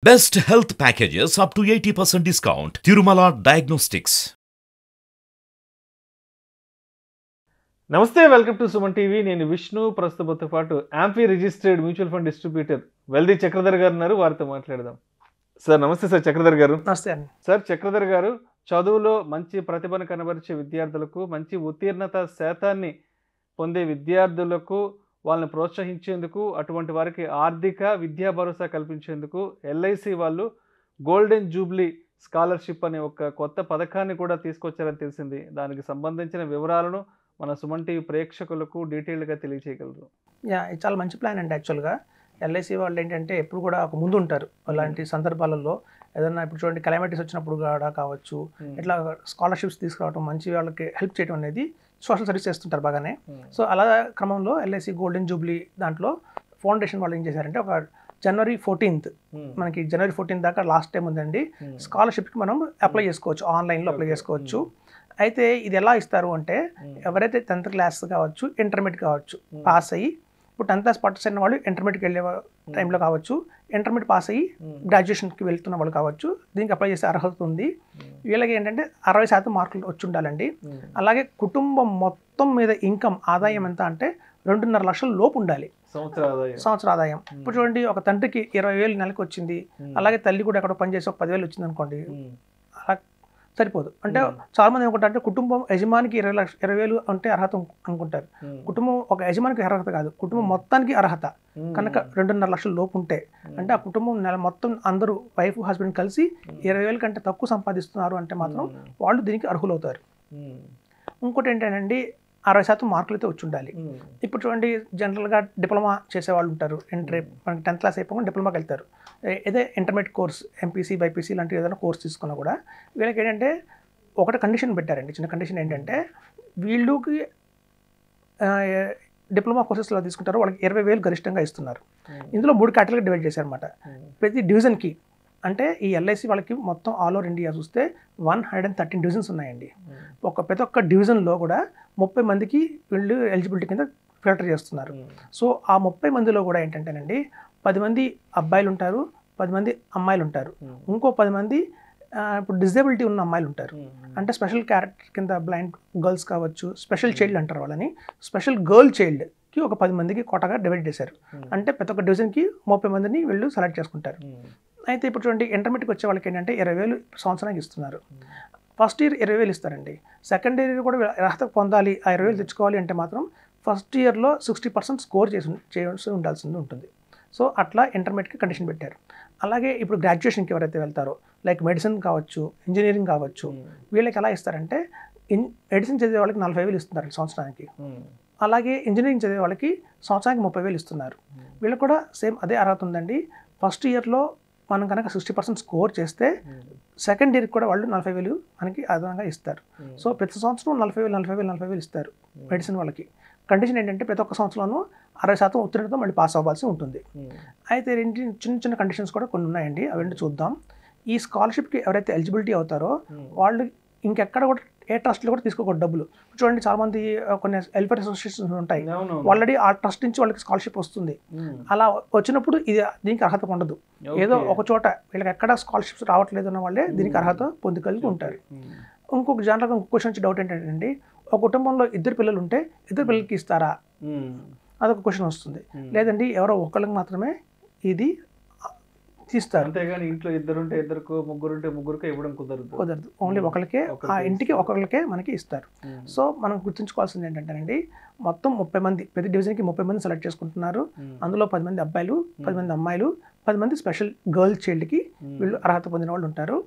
Best health packages up to 80% discount. Tirumala Diagnostics. నమస్తే, welcome to Suman TV. నేను విష్ణు. ప్రస్తుతంతో పాటు amphi registered mutual fund distributor wealthy Chakradhar గారు ఉన్నారు. వారితో మాట్లాడదాం. సార్ నమస్తే. సార్ చక్రధర్ గారు. నమస్తే అండి. సార్ చక్రధర్ గారు, చదువులో మంచి ప్రతిభను కనబరిచే విద్యార్థులకు, మంచి ఉత్తీర్ణత శాతాన్ని పొందే విద్యార్థులకు వాళ్ళని ప్రోత్సహించేందుకు, అటువంటి వారికి ఆర్థిక విద్యా భరోసా కల్పించేందుకు ఎల్ఐసి వాళ్ళు గోల్డెన్ జూబ్లీ స్కాలర్షిప్ అనే ఒక కొత్త పథకాన్ని కూడా తీసుకొచ్చారని తెలిసింది. దానికి సంబంధించిన వివరాలను మన సుమన్ టీవీ ప్రేక్షకులకు డీటెయిల్డ్గా తెలియజేయగలరు? ఇది చాలా మంచి ప్లాన్ అండి. యాక్చువల్గా ఎల్ఐసి వాళ్ళు ఏంటంటే ఎప్పుడు కూడా ఒక ముందు ఉంటారు. అలాంటి సందర్భాలలో ఏదన్నా ఇప్పుడు చూడండి, క్లైమేటిస్ వచ్చినప్పుడు కూడా కావచ్చు, ఇట్లా స్కాలర్షిప్స్ తీసుకురావడం, మంచి వాళ్ళకి హెల్ప్ చేయడం అనేది సోషల్ సర్వీస్ చేస్తుంటారు బాగానే. సో అలా క్రమంలో ఎల్ఐసి గోల్డెన్ జూబ్లీ దాంట్లో ఫౌండేషన్ వాళ్ళు ఏం చేశారంటే, ఒక జనవరి 14th మనకి జనవరి 14th దాకా లాస్ట్ టైం ఉందండి. స్కాలర్షిప్కి మనం అప్లై చేసుకోవచ్చు, ఆన్లైన్లో అప్లై చేసుకోవచ్చు. అయితే ఇది ఎలా ఇస్తారు అంటే, ఎవరైతే 10th క్లాస్ కావచ్చు, ఇంటర్మీడియట్ కావచ్చు పాస్ అయ్యి, ఇప్పుడు 10th క్లాస్ పాస్ అయిన వాళ్ళు ఇంటర్మీడియట్కి వెళ్ళే టైంలో కావచ్చు, ఇంటర్మీడియట్ పాస్ అయ్యి గ్రాడ్యుయేషన్కి వెళ్తున్న వాళ్ళు కావచ్చు, దీనికి అప్లై చేసే అర్హత ఉంది. వీళ్ళకి ఏంటంటే 60% మార్కులు వచ్చి ఉండాలండి. అలాగే కుటుంబం మొత్తం మీద ఇన్కమ్ ఆదాయం ఎంత అంటే 2.5 లక్షల లోపు ఉండాలి సంవత్సర ఆదాయం. ఇప్పుడు చూడండి, ఒక తండ్రికి 20,000 నెలకు వచ్చింది, అలాగే తల్లి కూడా ఎక్కడో పనిచేసి ఒక 10,000 వచ్చింది అనుకోండి, అలా సరిపోదు. అంటే చాలా మంది ఏమనుకుంటారంటే, కుటుంబం యజమానికి 20,000 అంటే అర్హత అనుకుంటారు. కుటుంబం ఒక యజమానికి అర్హత కాదు, కుటుంబం మొత్తానికి అర్హత. కనుక 2.5 లక్షల లోపు ఉంటే, అంటే ఆ కుటుంబం నెల మొత్తం అందరూ వైఫ్ హస్బెండ్ కలిసి 20,000 కంటే తక్కువ సంపాదిస్తున్నారు అంటే మాత్రం వాళ్ళు దీనికి అర్హులవుతారు. ఇంకోటి ఏంటంటే, 60% మార్కులు అయితే వచ్చి ఉండాలి. ఇప్పుడు చూడండి, జనరల్గా డిప్లొమా చేసే వాళ్ళు ఉంటారు. మనకి 10th క్లాస్ అయిపోకుండా డిప్లొమాకి వెళ్తారు. ఇదే ఇంటర్మీడియట్ కోర్స్, ఎంపీసీ బైపీసీ లాంటి ఏదైనా కోర్స్ తీసుకున్నా కూడా వీళ్ళకి ఏంటంటే ఒకటి కండిషన్ పెట్టారండి. చిన్న కండిషన్ ఏంటంటే, వీళ్ళకి డిప్లొమా కోర్సెస్లో తీసుకుంటారు, వాళ్ళకి 20,000 గరిష్టంగా ఇస్తున్నారు. ఇందులో 3 కేటగిరీలు డివైడ్ చేశారనమాట. ప్రతి డివిజన్కి, అంటే ఈ ఎల్ఐసి వాళ్ళకి మొత్తం ఆల్ ఓవర్ ఇండియా చూస్తే 113 డివిజన్స్ ఉన్నాయండి. ప్రతి ఒక్క డివిజన్లో కూడా 30 మందికి వీళ్ళు ఎలిజిబిలిటీ కింద ఫిల్టర్ చేస్తున్నారు. సో ఆ 30 మందిలో కూడా ఏంటంటేనండి, 10 మంది అబ్బాయిలు ఉంటారు, 10 మంది అమ్మాయిలు ఉంటారు, ఇంకో 10 మంది ఇప్పుడు డిజేబిలిటీ ఉన్న అమ్మాయిలు ఉంటారు. అంటే స్పెషల్ క్యారెక్టర్ కింద బ్లైండ్ గర్ల్స్ కావచ్చు, స్పెషల్ చైల్డ్ అంటారు వాళ్ళని. స్పెషల్ గర్ల్ చైల్డ్కి ఒక 10 మందికి కోటగా డివైడ్ చేశారు. అంటే ప్రతి ఒక్క డివిజన్కి 30 మందిని వీళ్ళు సెలెక్ట్ చేసుకుంటారు. అయితే ఇప్పుడు చూడండి, ఇంటర్మీడియట్కి వచ్చే వాళ్ళకి ఏంటంటే 20,000 సంవత్సరానికి ఇస్తున్నారు. ఫస్ట్ ఇయర్ 20,000 ఇస్తారండి. సెకండ్ ఇయర్ కూడా అర్హత పొందాలి, ఆ 20,000 తెచ్చుకోవాలి అంటే మాత్రం ఫస్ట్ ఇయర్లో 60% స్కోర్ చేయాల్సి ఉండాల్సింది ఉంటుంది. సో అట్లా ఇంటర్మీడియట్కి కండిషన్ పెట్టారు. అలాగే ఇప్పుడు గ్రాడ్యుయేషన్కి ఎవరైతే వెళ్తారో, లైక్ మెడిసిన్ కావచ్చు, ఇంజనీరింగ్ కావచ్చు, వీళ్ళకి ఎలా ఇస్తారంటే, మెడిసిన్ చదివే వాళ్ళకి 40,000 ఇస్తున్నారు సంవత్సరానికి. అలాగే ఇంజనీరింగ్ చదివే వాళ్ళకి సంవత్సరానికి 30,000 ఇస్తున్నారు. వీళ్ళకి కూడా సేమ్ అదే అర్హత ఉందండి. ఫస్ట్ ఇయర్లో మనం కనుక 60% స్కోర్ చేస్తే సెకండ్ ఇయర్కి కూడా వాళ్ళు 40,000 మనకి అదనంగా ఇస్తారు. సో ప్రతి సంవత్సరం 40,000 ఇస్తారు మెడిసిన్ వాళ్ళకి. కండిషన్ ఏంటంటే, ప్రతి ఒక్క సంవత్సరంలో 60% ఉత్తీర్ణతో మళ్ళీ పాస్ అవ్వాల్సి ఉంటుంది. అయితే చిన్న చిన్న కండిషన్స్ కూడా కొన్ని ఉన్నాయండి, అవన్నీ చూద్దాం. ఈ స్కాలర్షిప్కి ఎవరైతే ఎలిజిబిలిటీ అవుతారో వాళ్ళు ఇంకెక్కడ కూడా ఏ ట్రస్ట్లో కూడా తీసుకోకూడదు డబ్బులు. చూడండి, చాలామంది కొన్ని వెల్ఫేర్ అసోసియేషన్స్ ఉంటాయి, ఆల్రెడీ ఆ ట్రస్ట్ నుంచి వాళ్ళకి స్కాలర్షిప్ వస్తుంది. అలా వచ్చినప్పుడు దీనికి అర్హత ఉండదు. ఏదో ఒక చోట వీళ్ళకి ఎక్కడ స్కాలర్షిప్స్ రావట్లేదు అన్న వాళ్ళే దీనికి అర్హత పొందుకలిగి ఉంటారు. ఇంకొక జనరల్గా ఇంకొక క్వశ్చన్ వచ్చి డౌట్ ఏంటంటే, ఒక కుటుంబంలో 2 పిల్లలు ఉంటే 2 పిల్లలకి ఇస్తారా, అదొక క్వశ్చన్ వస్తుంది. లేదండి, ఎవరో ఒకళ్ళకి మాత్రమే ఇది తీస్తారు, అంతేగాని ఇంట్లో 2 ఉంటే 2, 3 ఉంటే 3 ఇవ్వడం కుదరదు. ఓన్లీ ఒకరికే, ఆ ఇంటికి ఒకరికే మనకి ఇస్తారు. సో మనం గుర్తుంచుకోవాల్సింది ఏంటంటేనండి, మొత్తం 30 మంది, ప్రతి డివిజన్కి 30 మంది సెలెక్ట్ చేసుకుంటున్నారు. అందులో 10 మంది అబ్బాయిలు, 10 మంది అమ్మాయిలు, 10 మంది స్పెషల్ గర్ల్ చైల్డ్కి వీళ్ళు అర్హత పొందిన వాళ్ళు ఉంటారు.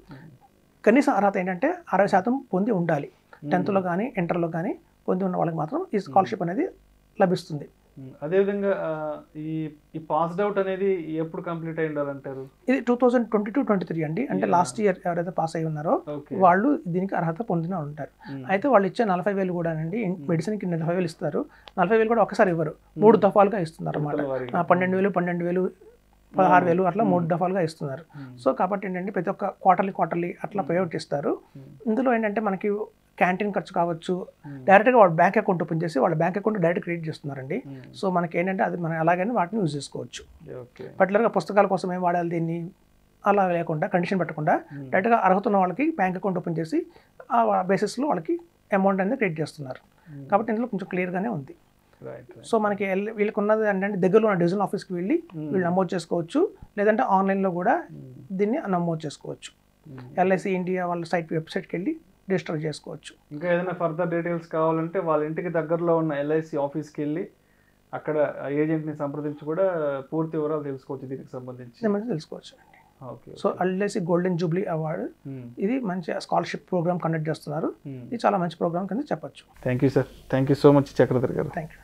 కనీసం అర్హత ఏంటంటే 60% పొంది ఉండాలి. 10thలో కానీ ఇంటర్లో కానీ పొంది ఉన్న వాళ్ళకి మాత్రం ఈ స్కాలర్షిప్ అనేది లభిస్తుంది. అదేవిధంగా ఈ పాస్డ్ అవుట్ అనేది ఎప్పుడు కంప్లీట్ అయి ఉండాలంటారు? ఇది 2022-23 అండి. అంటే లాస్ట్ ఇయర్ ఎవరైతే పాస్ అయి ఉన్నారో వాళ్ళు దీనికి అర్హత పొందిన ఉంటారు. అయితే వాళ్ళు ఇచ్చే 40,000 కూడా అండి, మెడిసిన్కి 40,000 ఇస్తారు. 40,000 కూడా ఒకసారి ఇవ్వరు, 3 దఫాలుగా ఇస్తున్నారు అన్నమాట. 12,000, 16,000 అట్లా 3 దఫాలుగా ఇస్తున్నారు. సో కాబట్టి ఏంటంటే, ప్రతి ఒక్క క్వార్టర్లీ అట్లా పేఅవుట్ ఇస్తారు. ఇందులో ఏంటంటే మనకి క్యాంటీన్ ఖర్చు కావచ్చు, డైరెక్ట్గా వాళ్ళ బ్యాంక్ అకౌంట్ ఓపెన్ చేసి వాళ్ళ బ్యాంక్ అకౌంట్ డైరెక్ట్ క్రియేట్ చేస్తున్నారండి. సో మనకి ఏంటంటే అది మనం ఎలాగైనా వాటిని యూజ్ చేసుకోవచ్చు. పర్టికులర్గా పుస్తకాల కోసం ఏం వాడాలి దీన్ని, అలా లేకుండా కండిషన్ పెట్టకుండా డైరెక్ట్గా అర్హత ఉన్న వాళ్ళకి బ్యాంక్ అకౌంట్ ఓపెన్ చేసి ఆ బేసిస్లో వాళ్ళకి అమౌంట్ అనేది క్రెడిట్ చేస్తున్నారు. కాబట్టి ఇందులో కొంచెం క్లియర్గానే ఉంది. సో మనకి వీళ్ళకి ఉన్నది ఏంటంటే దగ్గరలో ఉన్న డివిజనల్ ఆఫీస్కి వెళ్ళి వీళ్ళు నమోదు చేసుకోవచ్చు, లేదంటే ఆన్లైన్లో కూడా దీన్ని నమోదు చేసుకోవచ్చు. ఎల్ఐసి ఇండియా వాళ్ళ వెబ్సైట్కి వెళ్ళి రిజిస్టర్ చేసుకోవచ్చు. ఇంకా ఏదైనా ఫర్దర్ డీటెయిల్స్ కావాలంటే వాళ్ళ ఇంటికి దగ్గరలో ఉన్న ఎల్ఐసి ఆఫీస్కి వెళ్ళి అక్కడ ఏజెంట్ని సంప్రదించి కూడా పూర్తి వివరాలు తెలుసుకోవచ్చు దీనికి సంబంధించి తెలుసుకోవచ్చు. So LIC golden Jubilee award ఇది మంచి స్కాలర్షిప్ ప్రోగ్రామ్ కండక్ట్ చేస్తున్నారు. ఇది చాలా మంచి ప్రోగ్రామ్ కింద చెప్పొచ్చు. Thank you sir. Thank you so much Chakradhar గారు. Thank you.